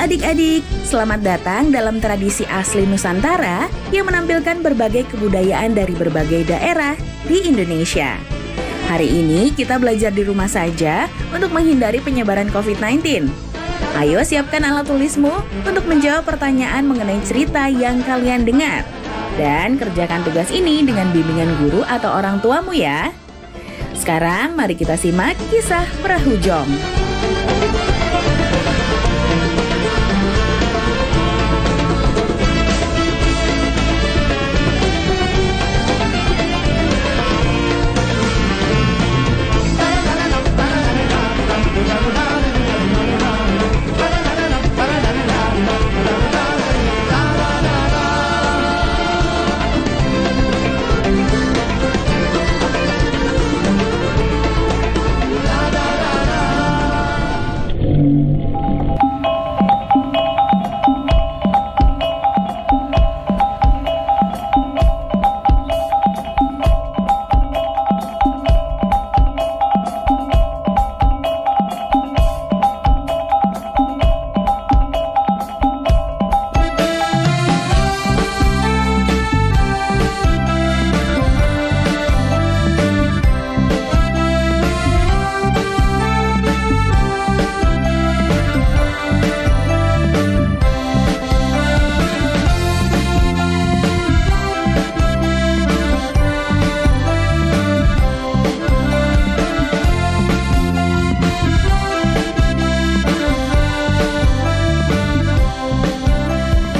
adik-adik, selamat datang dalam tradisi asli Nusantara yang menampilkan berbagai kebudayaan dari berbagai daerah di Indonesia. Hari ini kita belajar di rumah saja untuk menghindari penyebaran COVID-19. Ayo siapkan alat tulismu untuk menjawab pertanyaan mengenai cerita yang kalian dengar. Dan kerjakan tugas ini dengan bimbingan guru atau orang tuamu ya. Sekarang mari kita simak kisah Perahu Jong.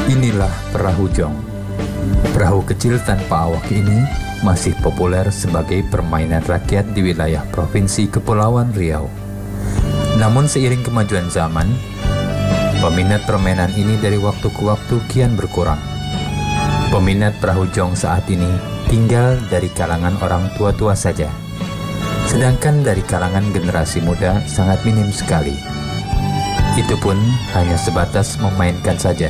Inilah perahu jong. Perahu kecil tanpa awak ini masih populer sebagai permainan rakyat di wilayah Provinsi Kepulauan Riau. Namun seiring kemajuan zaman, peminat permainan ini dari waktu ke waktu kian berkurang. Peminat perahu jong saat ini tinggal dari kalangan orang tua-tua saja. Sedangkan dari kalangan generasi muda sangat minim sekali. Itu pun hanya sebatas memainkan saja.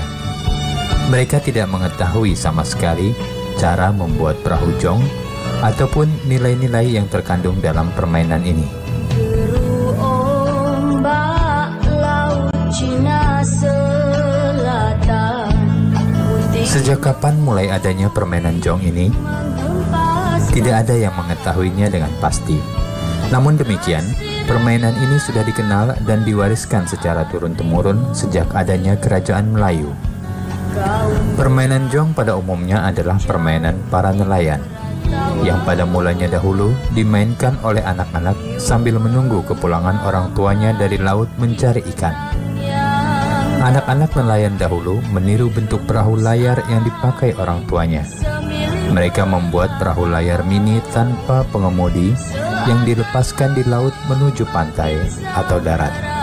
Mereka tidak mengetahui sama sekali cara membuat perahu jong ataupun nilai-nilai yang terkandung dalam permainan ini. Sejak kapan mulai adanya permainan jong ini? Tidak ada yang mengetahuinya dengan pasti. Namun demikian, permainan ini sudah dikenal dan diwariskan secara turun-temurun sejak adanya Kerajaan Melayu. Permainan jong pada umumnya adalah permainan para nelayan yang pada mulanya dahulu dimainkan oleh anak-anak sambil menunggu kepulangan orang tuanya dari laut mencari ikan. Anak-anak nelayan dahulu meniru bentuk perahu layar yang dipakai orang tuanya. Mereka membuat perahu layar mini tanpa pengemudi yang dilepaskan di laut menuju pantai atau darat.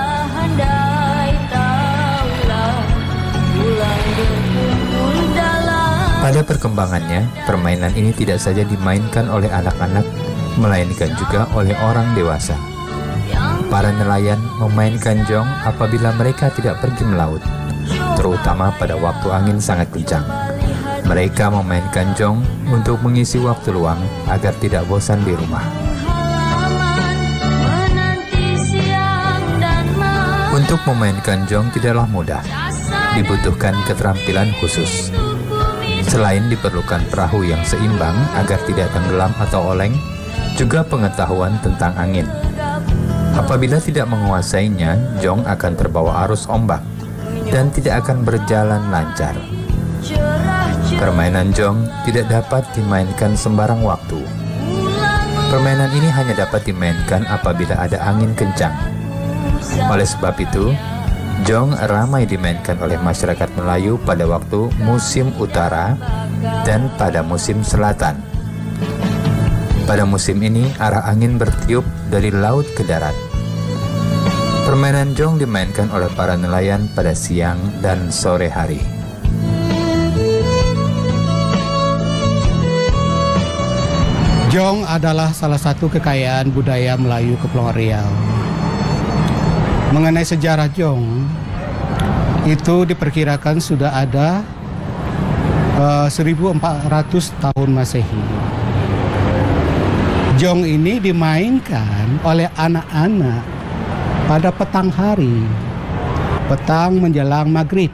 Pada perkembangannya, permainan ini tidak saja dimainkan oleh anak-anak, melainkan juga oleh orang dewasa. Para nelayan memainkan jong apabila mereka tidak pergi melaut, terutama pada waktu angin sangat kencang. Mereka memainkan jong untuk mengisi waktu luang agar tidak bosan di rumah. Untuk memainkan jong tidaklah mudah, dibutuhkan keterampilan khusus. Selain diperlukan perahu yang seimbang agar tidak tenggelam atau oleng, juga pengetahuan tentang angin. Apabila tidak menguasainya, jong akan terbawa arus ombak dan tidak akan berjalan lancar. Permainan jong tidak dapat dimainkan sembarang waktu. Permainan ini hanya dapat dimainkan apabila ada angin kencang. Oleh sebab itu, jong ramai dimainkan oleh masyarakat Melayu pada waktu musim utara dan pada musim selatan. Pada musim ini, arah angin bertiup dari laut ke darat. Permainan jong dimainkan oleh para nelayan pada siang dan sore hari. Jong adalah salah satu kekayaan budaya Melayu Kepulauan Riau. Mengenai sejarah jong, itu diperkirakan sudah ada 1400 tahun Masehi. Jong ini dimainkan oleh anak-anak pada petang hari petang menjelang maghrib.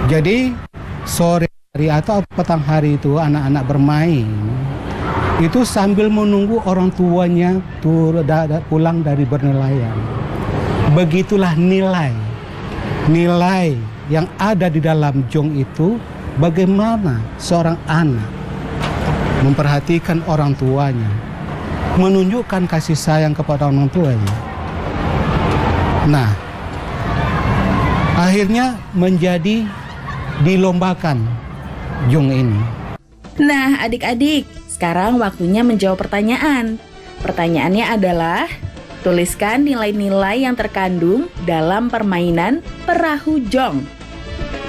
Jadi sore hari atau petang hari itu anak-anak bermain itu sambil menunggu orang tuanya pulang dari bernelayan. Begitulah nilai yang ada di dalam jong itu, bagaimana seorang anak memperhatikan orang tuanya, menunjukkan kasih sayang kepada orang tuanya. Nah, akhirnya menjadi dilombakan jong ini. Nah, adik-adik, sekarang waktunya menjawab pertanyaan. Pertanyaannya adalah, tuliskan nilai-nilai yang terkandung dalam permainan perahu jong.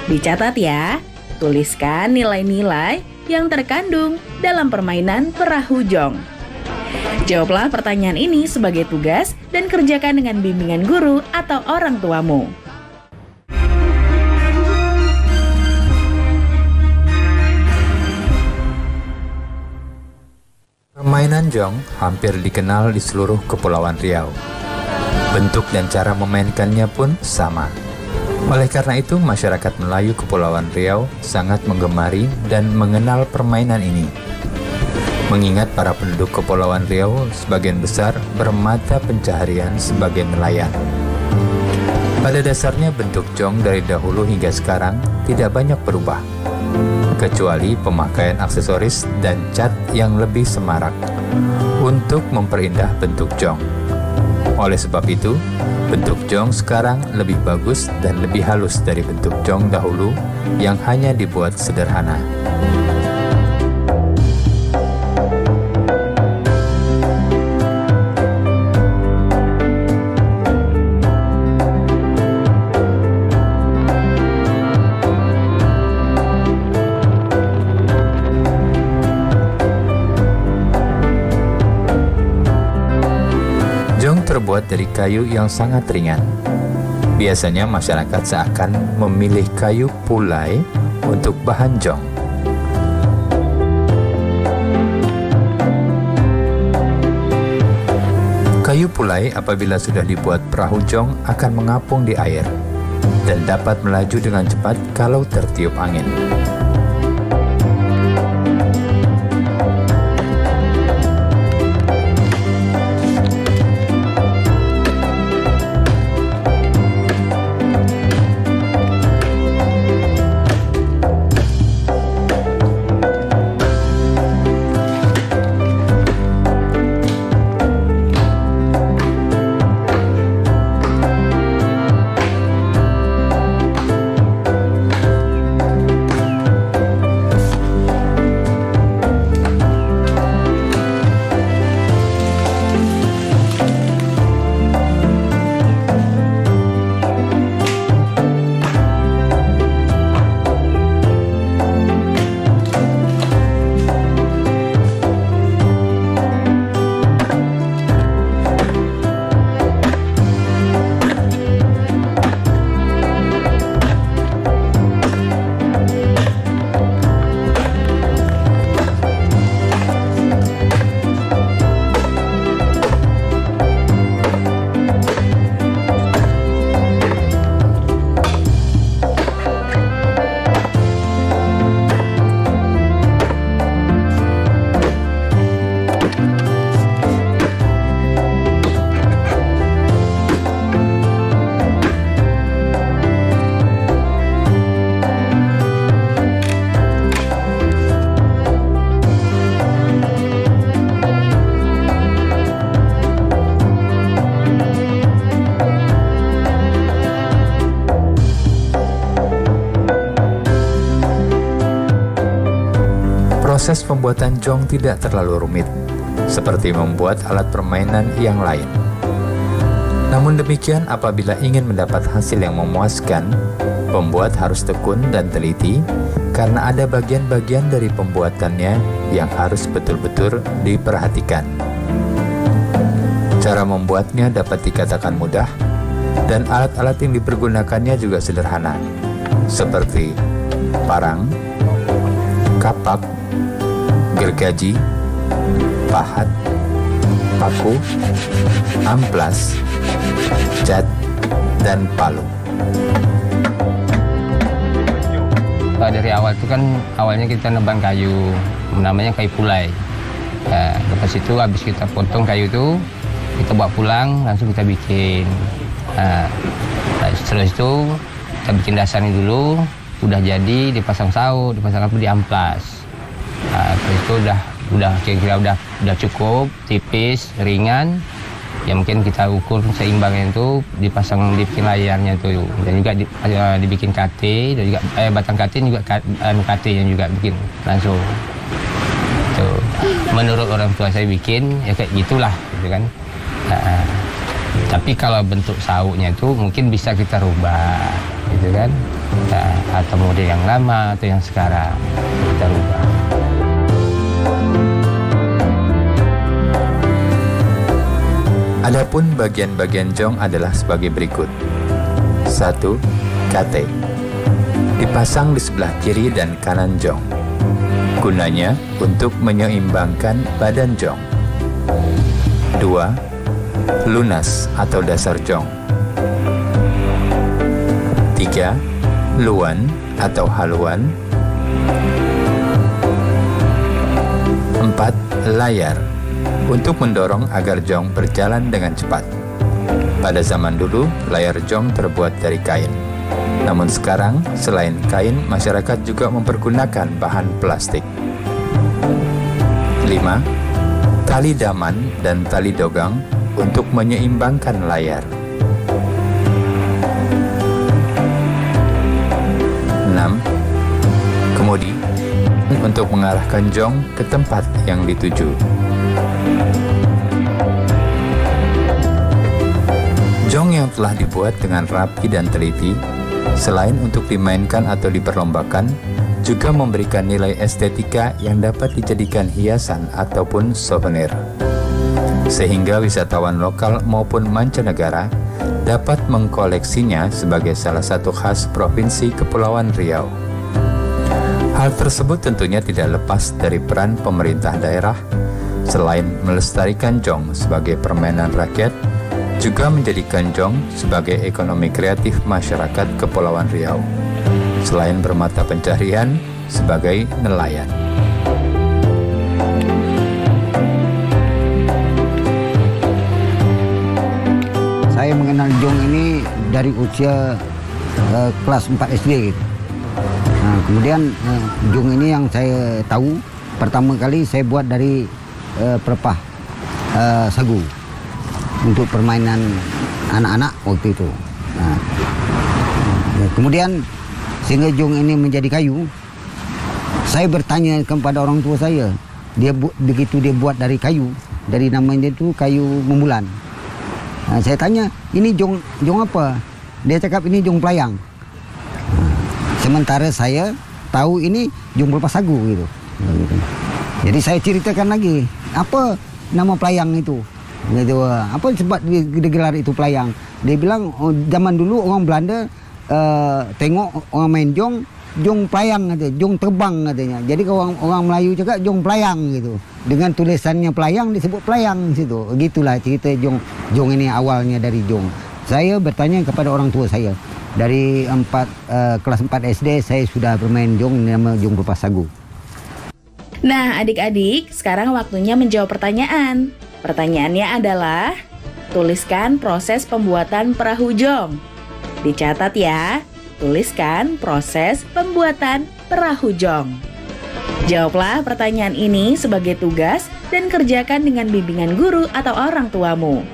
Dicatat ya, tuliskan nilai-nilai yang terkandung dalam permainan perahu jong. Jawablah pertanyaan ini sebagai tugas dan kerjakan dengan bimbingan guru atau orang tuamu. Permainan jong hampir dikenal di seluruh Kepulauan Riau. Bentuk dan cara memainkannya pun sama. Oleh karena itu, masyarakat Melayu Kepulauan Riau sangat menggemari dan mengenal permainan ini. Mengingat para penduduk Kepulauan Riau sebagian besar bermata pencaharian sebagai nelayan. Pada dasarnya bentuk jong dari dahulu hingga sekarang tidak banyak berubah, kecuali pemakaian aksesoris dan cat yang lebih semarak untuk memperindah bentuk jong. Oleh sebab itu, bentuk jong sekarang lebih bagus dan lebih halus dari bentuk jong dahulu yang hanya dibuat sederhana. Terbuat dari kayu yang sangat ringan. Biasanya masyarakat seakan memilih kayu pulai untuk bahan jong. Kayu pulai apabila sudah dibuat perahu jong akan mengapung di air dan dapat melaju dengan cepat kalau tertiup angin. Proses pembuatan jong tidak terlalu rumit, seperti membuat alat permainan yang lain. Namun demikian, apabila ingin mendapat hasil yang memuaskan, pembuat harus tekun dan teliti, karena ada bagian-bagian dari pembuatannya yang harus betul-betul diperhatikan. Cara membuatnya dapat dikatakan mudah, dan alat-alat yang dipergunakannya juga sederhana, seperti parang, kapak, gergaji, pahat, paku, amplas, cat, dan palu. Dari awal itu kan awalnya kita nebang kayu, namanya kayu pulai. Nah, lepas itu habis kita potong kayu itu, kita bawa pulang, langsung kita bikin. Nah, setelah itu kita bikin dasarnya dulu, udah jadi dipasang saut, dipasang apa, diamplas. Nah, terus itu udah kira-kira udah cukup, tipis, ringan. Ya mungkin kita ukur seimbangnya itu, dibikin layarnya itu, dan juga dibikin KT, dan juga batang KT juga KT yang juga bikin langsung. Tuh. Menurut orang tua saya bikin ya kayak gitulah, gitu kan. Nah, tapi kalau bentuk sautnya itu mungkin bisa kita rubah, gitu kan. Nah, atau model yang lama atau yang sekarang kita rubah. Adapun bagian-bagian jong adalah sebagai berikut. 1. KT. Dipasang di sebelah kiri dan kanan jong. Gunanya untuk menyeimbangkan badan jong. 2. Lunas atau dasar jong. 3. Luan atau haluan. 4. Layar untuk mendorong agar jong berjalan dengan cepat. Pada zaman dulu, layar jong terbuat dari kain. Namun sekarang, selain kain, masyarakat juga mempergunakan bahan plastik. 5. Tali daman dan tali dogang untuk menyeimbangkan layar. 6. Kemudi untuk mengarahkan jong ke tempat yang dituju. Jong yang telah dibuat dengan rapi dan teliti, selain untuk dimainkan atau diperlombakan, juga memberikan nilai estetika yang dapat dijadikan hiasan ataupun souvenir. Sehingga wisatawan lokal maupun mancanegara dapat mengkoleksinya sebagai salah satu khas Provinsi Kepulauan Riau. Hal tersebut tentunya tidak lepas dari peran pemerintah daerah, selain melestarikan jong sebagai permainan rakyat, juga menjadikan jong sebagai ekonomi kreatif masyarakat Kepulauan Riau, selain bermata pencaharian sebagai nelayan. Saya mengenal jong ini dari usia kelas 4 SD gitu. Nah, kemudian jong ini yang saya tahu pertama kali saya buat dari pelepah sagu untuk permainan anak-anak waktu itu. Nah, kemudian sehingga jong ini menjadi kayu, saya bertanya kepada orang tua saya, begitu dia buat dari kayu, dari namanya itu kayu membulan. Nah, saya tanya, ini jong apa? Dia cakap ini jong pelayang. Nah, sementara saya tahu ini jong pelepah sagu gitu. Jadi saya ceritakan lagi, apa nama pelayang itu? Gitu, apa sebab digelar itu pelayang? Dia bilang zaman dulu orang Belanda tengok orang main jong pelayang katanya, jong terbang katanya. Jadi kalau orang Melayu cakap jong pelayang gitu. Dengan tulisannya pelayang disebut pelayang situ. Begitulah cerita jong ini awalnya dari jong. Saya bertanya kepada orang tua saya. Dari kelas 4 SD saya sudah bermain jong nama jong pelepah sagu. Nah, adik-adik, sekarang waktunya menjawab pertanyaan. Pertanyaannya adalah, tuliskan proses pembuatan perahu jong. Dicatat ya, tuliskan proses pembuatan perahu jong. Jawablah pertanyaan ini sebagai tugas dan kerjakan dengan bimbingan guru atau orang tuamu.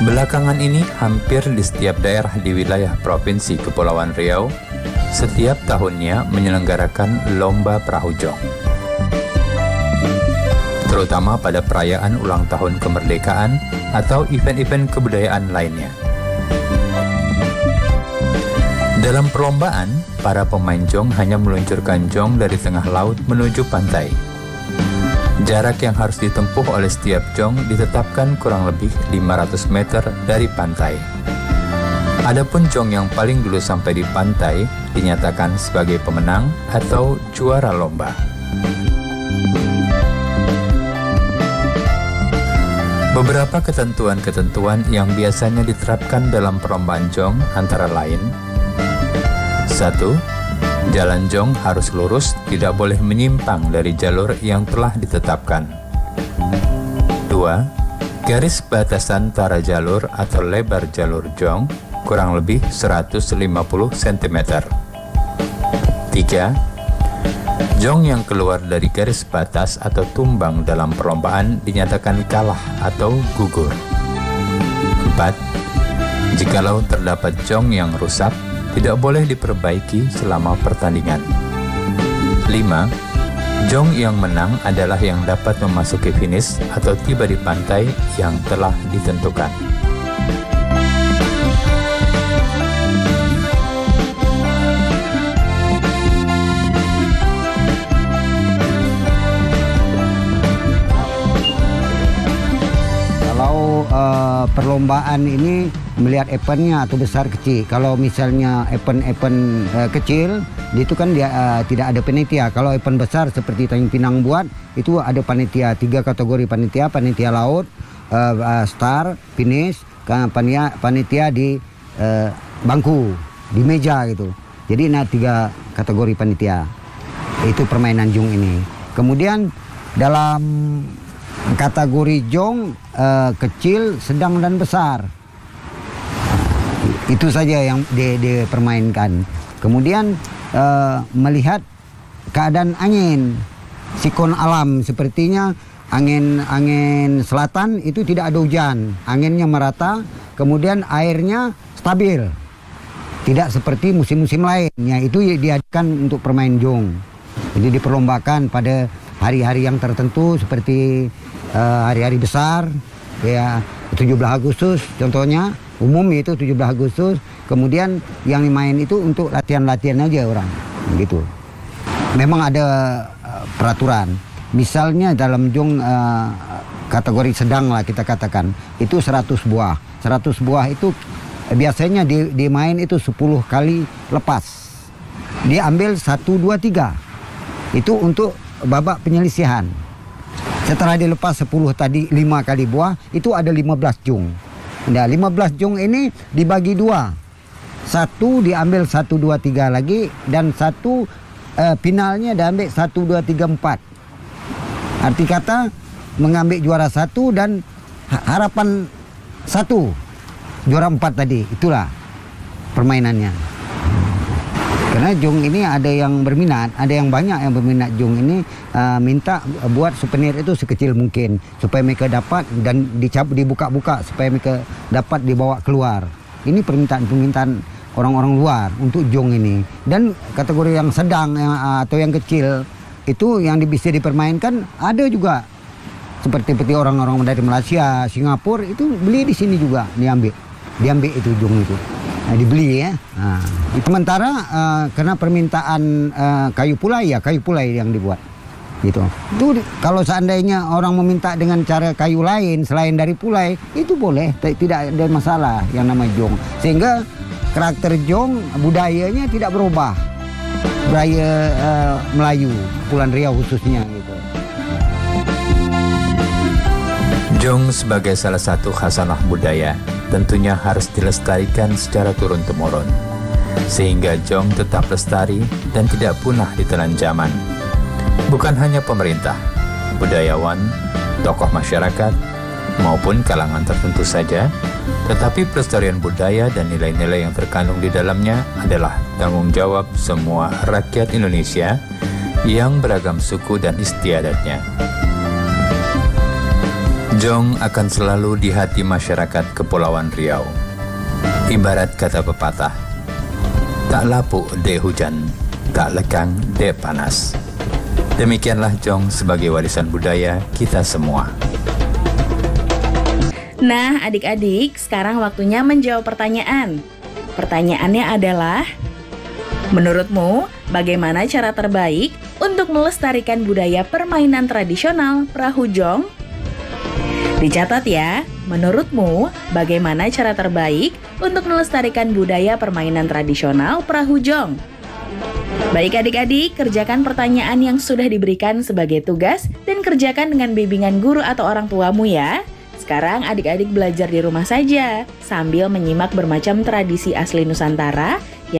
Belakangan ini hampir di setiap daerah di wilayah Provinsi Kepulauan Riau setiap tahunnya menyelenggarakan lomba perahu jong, terutama pada perayaan ulang tahun kemerdekaan atau event-event kebudayaan lainnya. Dalam perlombaan, para pemain jong hanya meluncurkan jong dari tengah laut menuju pantai. Jarak yang harus ditempuh oleh setiap jong ditetapkan kurang lebih 500 meter dari pantai. Adapun jong yang paling dulu sampai di pantai dinyatakan sebagai pemenang atau juara lomba. Beberapa ketentuan-ketentuan yang biasanya diterapkan dalam perlombaan jong antara lain: 1. Jalan jong harus lurus, tidak boleh menyimpang dari jalur yang telah ditetapkan. 2. Garis batasan antara jalur atau lebar jalur jong kurang lebih 150 cm. 3. Jong yang keluar dari garis batas atau tumbang dalam perlombaan dinyatakan kalah atau gugur. 4. Jikalau terdapat jong yang rusak, tidak boleh diperbaiki selama pertandingan. 5. Jong yang menang adalah yang dapat memasuki finish atau tiba di pantai yang telah ditentukan. Kalau perlombaan ini melihat eventnya atau besar kecil. Kalau misalnya event kecil, itu kan dia tidak ada panitia. Kalau event besar seperti Tanjung Pinang buat, itu ada panitia, 3 kategori panitia: panitia laut, star, finish, panitia di bangku, di meja gitu. Jadi 3 kategori panitia. Itu permainan jong ini. Kemudian dalam kategori jong kecil, sedang dan besar. Itu saja yang dipermainkan. Kemudian melihat keadaan angin, siklon alam, sepertinya angin selatan itu tidak ada hujan, anginnya merata, kemudian airnya stabil, tidak seperti musim-musim lainnya. Itu diadakan untuk permain jong. Jadi diperlombakan pada hari-hari yang tertentu seperti hari-hari besar, ya 17 Agustus contohnya. Umum itu 17 Agustus, kemudian yang dimain itu untuk latihan-latihan aja orang, gitu. Memang ada peraturan. Misalnya dalam jong kategori sedang lah kita katakan, itu 100 buah. 100 buah itu biasanya dimain itu 10 kali lepas. Diambil 1, 2, 3. Itu untuk babak penyelisihan. Setelah dilepas 10 tadi 5 kali buah, itu ada 15 jong. Nah, 15 jong ini dibagi 2. 1 diambil 1, 2, 3 lagi, dan 1 finalnya diambil 1, 2, 3, 4. Arti kata mengambil juara 1 dan harapan 1 juara 4 tadi. Itulah permainannya. Karena jong ini ada yang berminat, ada yang banyak yang berminat jong ini, minta buat souvenir itu sekecil mungkin supaya mereka dapat dan dibuka-buka supaya mereka dapat dibawa keluar. Ini permintaan orang-orang luar untuk jong ini. Dan kategori yang sedang atau yang kecil itu yang bisa dipermainkan ada juga. Seperti orang-orang dari Malaysia, Singapura itu beli di sini juga, diambil itu jong itu. Dibeli ya. Sementara karena permintaan kayu pulai yang dibuat gitu. Itu kalau seandainya orang meminta dengan cara kayu lain selain dari pulai, itu boleh, tidak ada masalah yang namanya jong. Sehingga karakter jong budayanya tidak berubah. Budaya Melayu, Kepulauan Riau khususnya gitu. Jong sebagai salah satu khasanah budaya tentunya harus dilestarikan secara turun-temurun, sehingga jong tetap lestari dan tidak punah ditelan zaman. Bukan hanya pemerintah, budayawan, tokoh masyarakat, maupun kalangan tertentu saja, tetapi pelestarian budaya dan nilai-nilai yang terkandung di dalamnya adalah tanggung jawab semua rakyat Indonesia yang beragam suku dan istiadatnya. Jong akan selalu di hati masyarakat Kepulauan Riau. Ibarat kata pepatah, tak lapuk dek hujan, tak lekang dek panas. Demikianlah Jong sebagai warisan budaya kita semua. Nah, adik-adik, sekarang waktunya menjawab pertanyaan. Pertanyaannya adalah, menurutmu bagaimana cara terbaik untuk melestarikan budaya permainan tradisional perahu jong? Dicatat ya, menurutmu bagaimana cara terbaik untuk melestarikan budaya permainan tradisional perahu jong? Baik adik-adik, kerjakan pertanyaan yang sudah diberikan sebagai tugas dan kerjakan dengan bimbingan guru atau orang tuamu ya. Sekarang adik-adik belajar di rumah saja sambil menyimak bermacam tradisi asli Nusantara